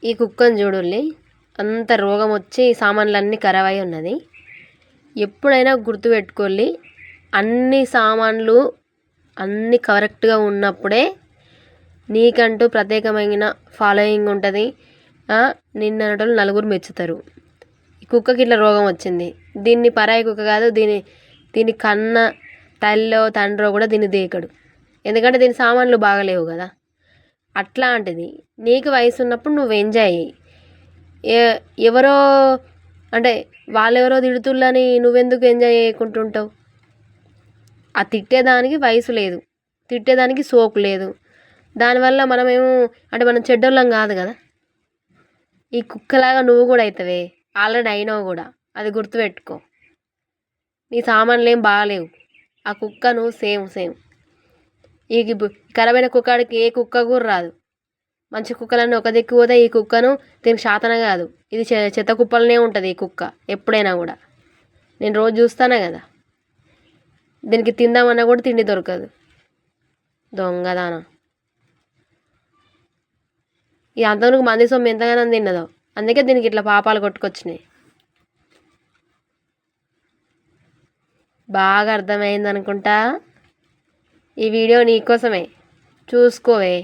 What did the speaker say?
ఈ కుక్కను చూడుల్లి అంత రోగం వచ్చి సామాన్లన్నీ ఖరాబ్ అయి ఉన్నది. ఎప్పుడైనా గుర్తుపెట్టుకోల్లి, అన్ని సామాన్లు అన్నీ కరెక్ట్గా ఉన్నప్పుడే నీకంటూ ప్రత్యేకమైన ఫాలోయింగ్ ఉంటుంది. నిన్నటోళ్ళు నలుగురు మెచ్చుతారు. ఈ కుక్కకి ఇట్లా రోగం వచ్చింది, దీన్ని పరాయి కుక్క కాదు, దీని కన్న తల్లో తండ్రో కూడా దీన్ని దేకడు, ఎందుకంటే దీని సామాన్లు బాగలేవు కదా. అట్లాంటిది నీకు వయసు ఉన్నప్పుడు నువ్వు ఎంజాయ్. ఎవరో అంటే వాళ్ళెవరో తిడుతుళ్ళని నువ్వెందుకు ఎంజాయ్ చేయకుంటుంటావు? ఆ తిట్టేదానికి వయసు లేదు, తిట్టేదానికి సోకు లేదు. దానివల్ల మనమేమో అంటే మనం చెడ్డోళ్ళం కాదు కదా. ఈ కుక్కలాగా నువ్వు కూడా అవుతావే, ఆల్రెడీ అయినావు కూడా, అది గుర్తుపెట్టుకో. నీ సామాన్లు ఏం బాగాలేవు, ఆ కుక్క నువ్వు సేమ్. ఈ ఖరాబైన కుక్కడికి ఏ కుక్క కూడా రాదు. మంచి కుక్కలన్నీ ఒక దిక్కు పోతే ఈ కుక్కను దీనికి శాతన కాదు, ఇది చెత్త కుప్పలనే ఉంటుంది ఈ కుక్క ఎప్పుడైనా కూడా. నేను రోజు చూస్తానే కదా, దీనికి తిందామన్నా కూడా తిండి దొరకదు, దొంగదాన. ఈ అంతవరకు మంది సొమ్ము ఎంతగానో తిన్నదో, అందుకే దీనికి ఇట్లా పాపాలు కొట్టుకొచ్చినాయి. బాగా అర్థమైంది అనుకుంటా. ఈ వీడియో నీకోసమే, చూసుకోవే.